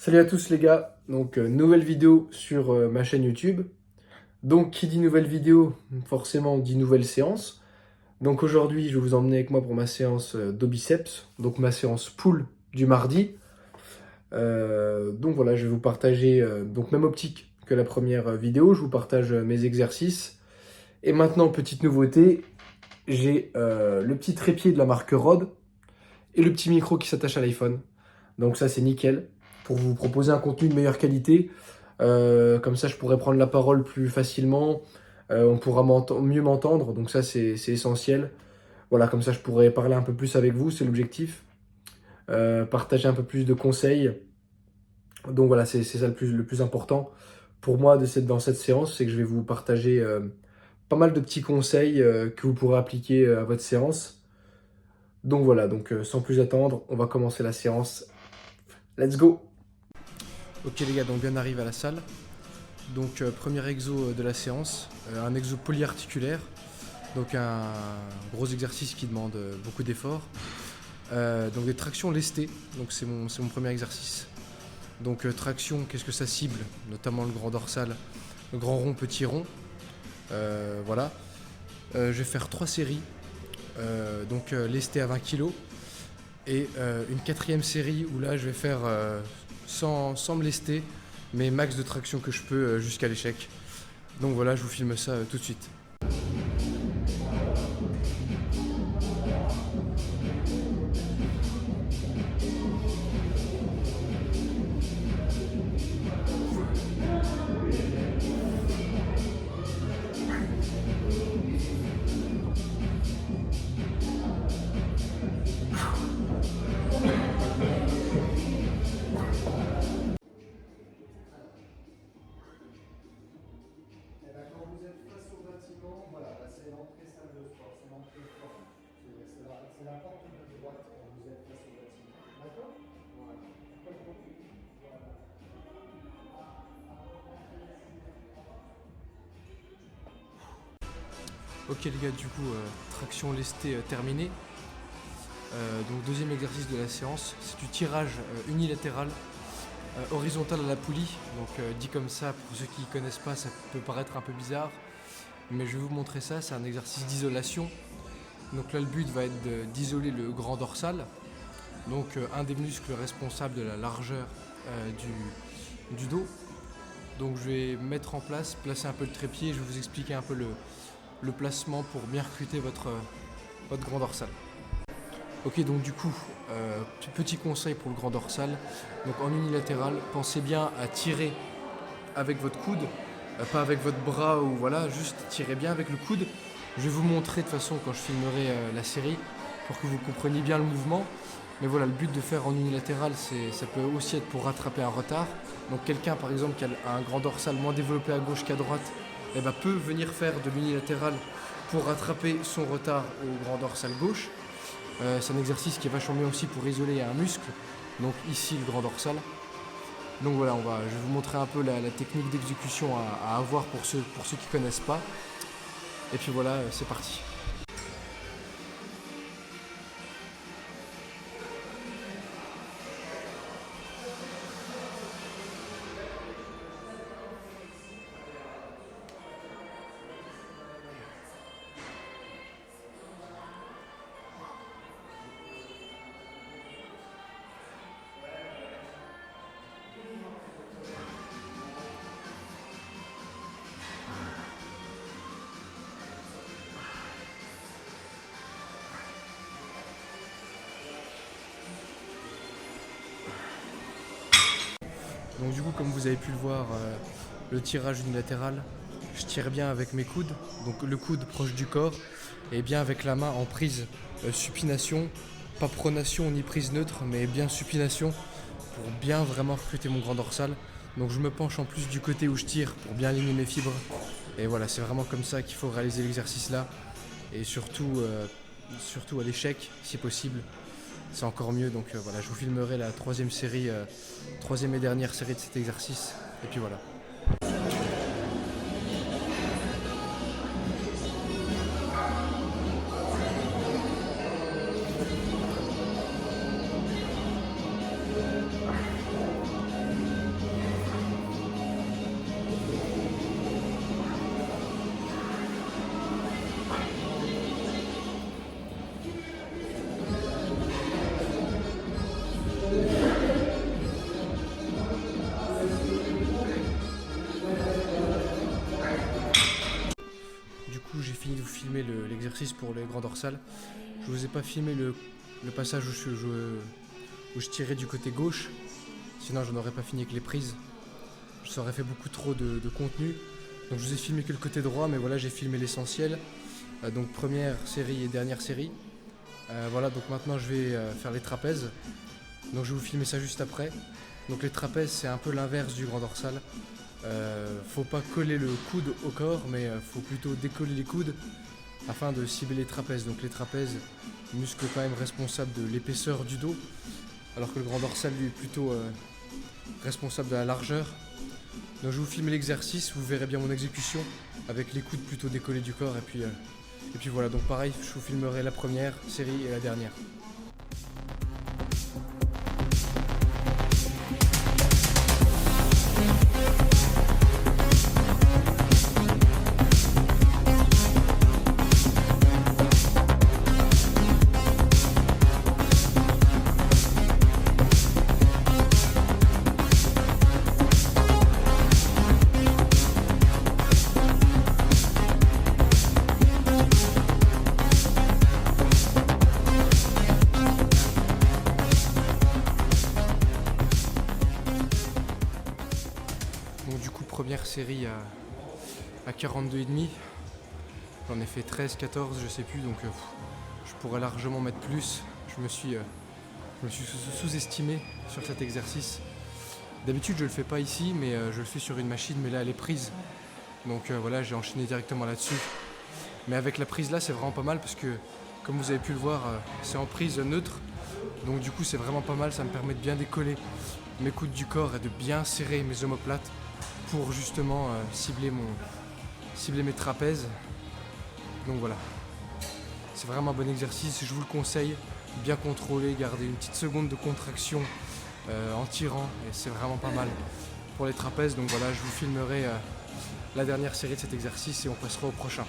Salut à tous les gars, donc nouvelle vidéo sur ma chaîne YouTube. Donc qui dit nouvelle vidéo, forcément dit nouvelle séance. Donc aujourd'hui je vais vous emmener avec moi pour ma séance d'obiceps, donc ma séance pull du mardi. Donc voilà, je vais vous partager, donc même optique que la première vidéo, je vous partage mes exercices. Et maintenant, petite nouveauté, j'ai le petit trépied de la marque Rode et le petit micro qui s'attache à l'iPhone. Donc ça c'est nickel pour vous proposer un contenu de meilleure qualité. Comme ça je pourrais prendre la parole plus facilement. On pourra mieux m'entendre, donc ça c'est essentiel. Voilà, comme ça je pourrais parler un peu plus avec vous, c'est l'objectif. Partager un peu plus de conseils. Donc voilà, c'est ça le plus important pour moi dans cette séance, c'est que je vais vous partager pas mal de petits conseils que vous pourrez appliquer à votre séance. Donc voilà, donc sans plus attendre, on va commencer la séance. Let's go! Ok les gars, donc bien arrivé à la salle. Donc premier exo de la séance, un exo polyarticulaire. Donc un gros exercice qui demande beaucoup d'efforts. Donc des tractions lestées, donc c'est mon premier exercice. Donc traction, qu'est-ce que ça cible? Notamment le grand dorsal, le grand rond, petit rond. Voilà. Je vais faire 3 séries, donc lesté à 20 kg. Et une quatrième série où là je vais faire sans me lester, mais max de traction que je peux jusqu'à l'échec. Donc voilà, je vous filme ça tout de suite. C'est la porte de droite quand vous êtes face au bâtiment. D'accord? Voilà. Ok les gars, du coup, traction lestée terminée. Donc deuxième exercice de la séance, c'est du tirage unilatéral horizontal à la poulie. Donc dit comme ça, pour ceux qui ne connaissent pas, ça peut paraître un peu bizarre. Mais je vais vous montrer ça, c'est un exercice d'isolation. Donc là le but va être d'isoler le grand dorsal. Donc un des muscles responsables de la largeur du dos. Donc je vais mettre en place, placer un peu le trépied, je vais vous expliquer un peu le placement pour bien recruter votre grand dorsal. Ok, donc du coup, petit conseil pour le grand dorsal. Donc en unilatéral, pensez bien à tirer avec votre coude, pas avec votre bras ou voilà, juste tirez bien avec le coude. Je vais vous montrer de toute façon quand je filmerai la série pour que vous compreniez bien le mouvement. Mais voilà, le but de faire en unilatéral, ça peut aussi être pour rattraper un retard. Donc quelqu'un par exemple qui a un grand dorsal moins développé à gauche qu'à droite, peut venir faire de l'unilatéral pour rattraper son retard au grand dorsal gauche. C'est un exercice qui est vachement bien aussi pour isoler un muscle, donc ici le grand dorsal. Donc voilà, je vais vous montrer un peu la technique d'exécution à avoir pour ceux qui ne connaissent pas. Et puis voilà, c'est parti. Donc du coup, comme vous avez pu le voir, le tirage unilatéral, je tire bien avec mes coudes, donc le coude proche du corps, et bien avec la main en prise supination, pas pronation ni prise neutre, mais bien supination, pour bien vraiment recruter mon grand dorsal. Donc je me penche en plus du côté où je tire pour bien aligner mes fibres. Et voilà, c'est vraiment comme ça qu'il faut réaliser l'exercice là. Et surtout à l'échec, si possible. C'est encore mieux, donc voilà, je vous filmerai la troisième et dernière série de cet exercice. Et puis voilà. exercices pour les grands dorsales. Je vous ai pas filmé le passage où je tirais du côté gauche, sinon je n'aurais pas fini avec les prises. Ça aurait fait beaucoup trop de contenu. Donc je vous ai filmé que le côté droit, mais voilà, j'ai filmé l'essentiel. Donc première série et dernière série. Voilà, donc maintenant je vais faire les trapèzes. Donc je vais vous filmer ça juste après. Donc les trapèzes, c'est un peu l'inverse du grand dorsal. Faut pas coller le coude au corps, mais faut plutôt décoller les coudes afin de cibler les trapèzes. Donc les trapèzes, muscle quand même responsable de l'épaisseur du dos, alors que le grand dorsal lui est plutôt responsable de la largeur. Donc je vais vous filmer l'exercice, vous verrez bien mon exécution avec les coudes plutôt décollés du corps, et puis voilà. Donc pareil, je vous filmerai la première série et la dernière. Donc du coup, première série à 42,5. J'en ai fait 13, 14, je sais plus, donc je pourrais largement mettre plus. Je me suis sous-estimé sur cet exercice. D'habitude je le fais pas ici, mais je le fais sur une machine, mais là elle est prise. Donc voilà, j'ai enchaîné directement là-dessus. Mais avec la prise là, c'est vraiment pas mal parce que, comme vous avez pu le voir, c'est en prise neutre. Donc du coup c'est vraiment pas mal, ça me permet de bien décoller mes coudes du corps et de bien serrer mes omoplates pour justement cibler mes trapèzes. Donc voilà, c'est vraiment un bon exercice, je vous le conseille, bien contrôlé, garder une petite seconde de contraction en tirant, et c'est vraiment pas mal pour les trapèzes. Donc voilà, je vous filmerai la dernière série de cet exercice et on passera au prochain.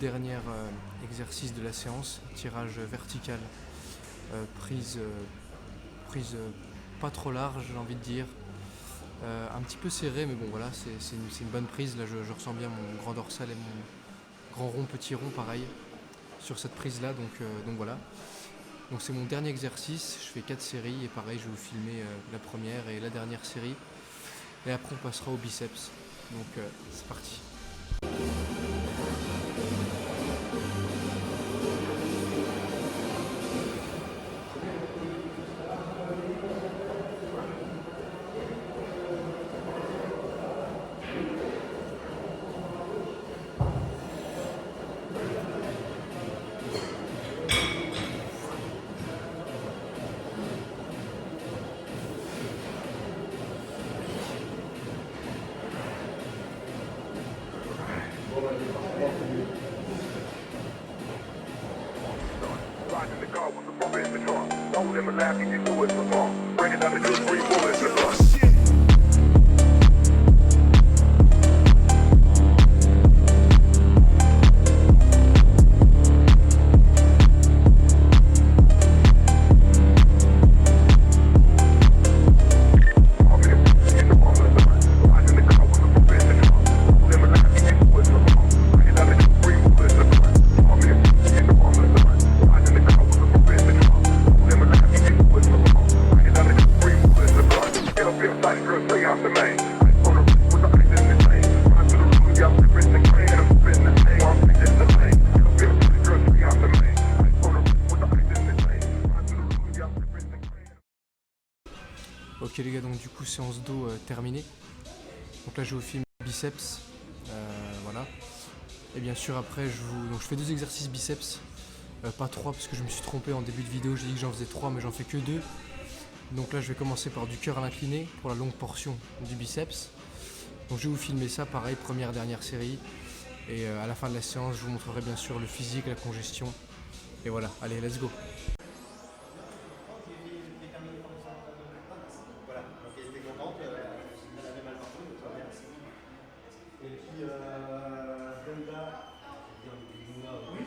Dernier exercice de la séance, tirage vertical, prise pas trop large, j'ai envie de dire, un petit peu serré, mais bon voilà, c'est une bonne prise. Là je ressens bien mon grand dorsal et mon grand rond, petit rond pareil sur cette prise là, donc voilà. Donc c'est mon dernier exercice, je fais 4 séries et pareil je vais vous filmer la première et la dernière série, et après on passera au biceps. Donc c'est parti. In the car with the bump in the trunk. Told him a laugh, he can do it for fun. Break it down to 2, 3 bullets in the bus. Ok les gars, donc du coup séance dos terminée. Donc là je vous filme biceps, voilà. Et bien sûr après donc je fais 2 exercices biceps, pas 3 parce que je me suis trompé en début de vidéo, j'ai dit que j'en faisais 3 mais j'en fais que 2. Donc là je vais commencer par du cœur à l'incliné pour la longue portion du biceps. Donc je vais vous filmer ça pareil, première, dernière série. Et à la fin de la séance, je vous montrerai bien sûr le physique, la congestion. Et voilà, allez, let's go. Voilà, donc elle était contente, elle avait mal partout, donc ça va bien. Et puis, Brenda, oui,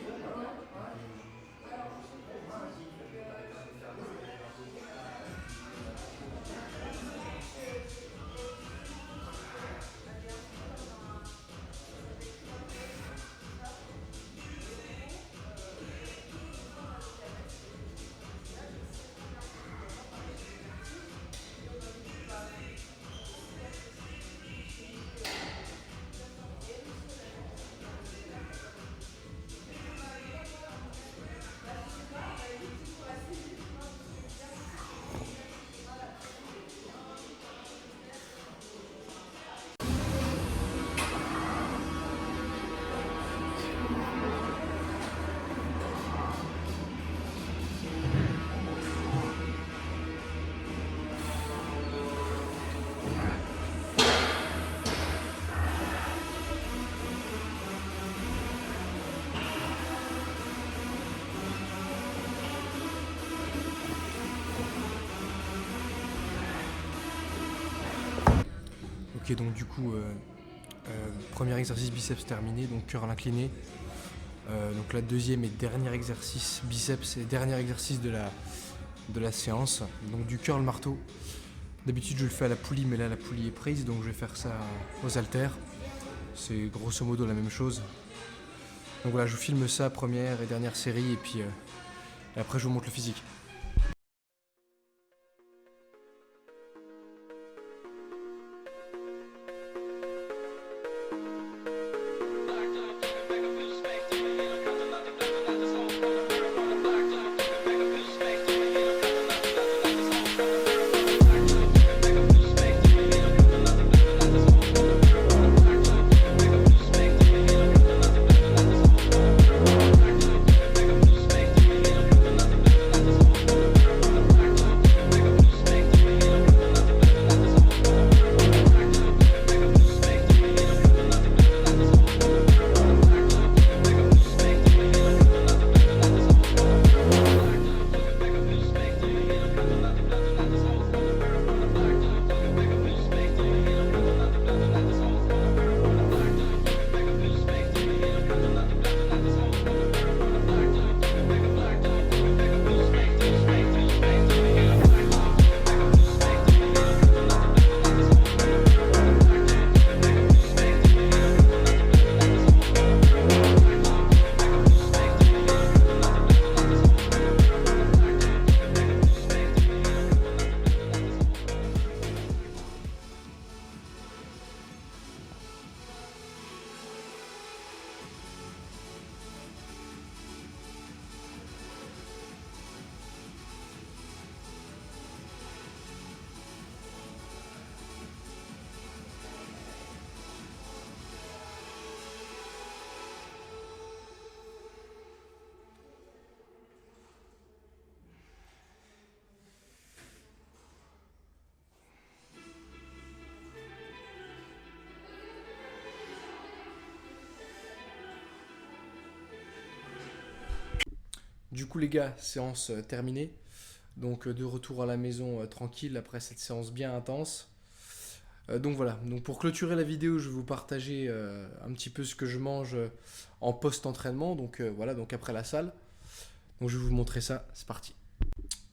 Ok, donc du coup, premier exercice biceps terminé, donc curl incliné. Donc la deuxième et dernier exercice biceps et dernier exercice de la séance. Donc du curl marteau. D'habitude je le fais à la poulie, mais là la poulie est prise, donc je vais faire ça aux haltères. C'est grosso modo la même chose. Donc voilà, je vous filme ça, première et dernière série, et puis et après je vous montre le physique. Du coup les gars, séance terminée. Donc de retour à la maison tranquille après cette séance bien intense. Donc voilà, donc pour clôturer la vidéo, je vais vous partager un petit peu ce que je mange en post-entraînement. Donc voilà, donc après la salle. Donc je vais vous montrer ça, c'est parti.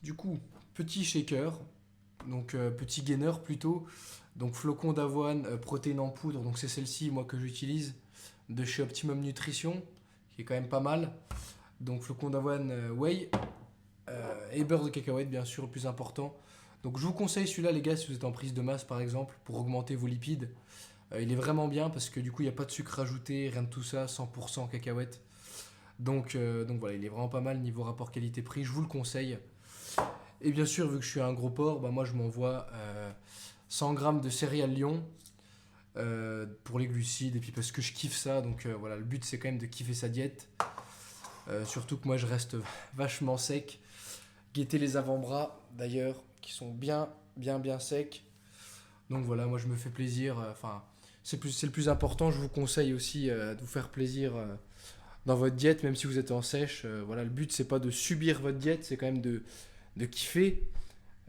Du coup, petit shaker, donc petit gainer plutôt. Donc flocon d'avoine, protéines en poudre, donc c'est celle-ci moi que j'utilise de chez Optimum Nutrition, qui est quand même pas mal. Donc flocon d'avoine whey et beurre de cacahuète bien sûr, le plus important. Donc je vous conseille celui-là les gars si vous êtes en prise de masse par exemple pour augmenter vos lipides. Il est vraiment bien parce que du coup il n'y a pas de sucre ajouté, rien de tout ça, 100% cacahuète. Donc voilà, il est vraiment pas mal niveau rapport qualité-prix, je vous le conseille. Et bien sûr vu que je suis un gros porc, bah, moi je m'envoie 100 grammes de céréales Lion pour les glucides et puis parce que je kiffe ça. Donc voilà, le but c'est quand même de kiffer sa diète. Surtout que moi je reste vachement sec. Guettez les avant-bras d'ailleurs qui sont bien secs. Donc voilà, moi je me fais plaisir. Enfin, c'est le plus important. Je vous conseille aussi de vous faire plaisir dans votre diète, même si vous êtes en sèche. Voilà, le but, c'est pas de subir votre diète, c'est quand même de kiffer,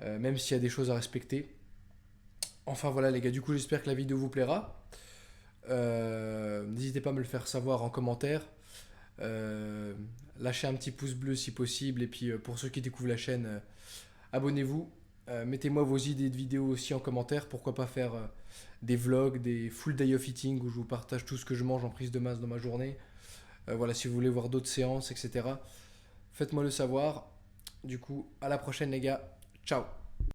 même s'il y a des choses à respecter. Enfin voilà les gars, du coup j'espère que la vidéo vous plaira. N'hésitez pas à me le faire savoir en commentaire. Lâchez un petit pouce bleu si possible. Et puis pour ceux qui découvrent la chaîne, abonnez-vous. Mettez-moi vos idées de vidéos aussi en commentaire. Pourquoi pas faire des vlogs, des full day of eating où je vous partage tout ce que je mange en prise de masse dans ma journée. Voilà, si vous voulez voir d'autres séances, etc. Faites-moi le savoir. Du coup, à la prochaine les gars. Ciao.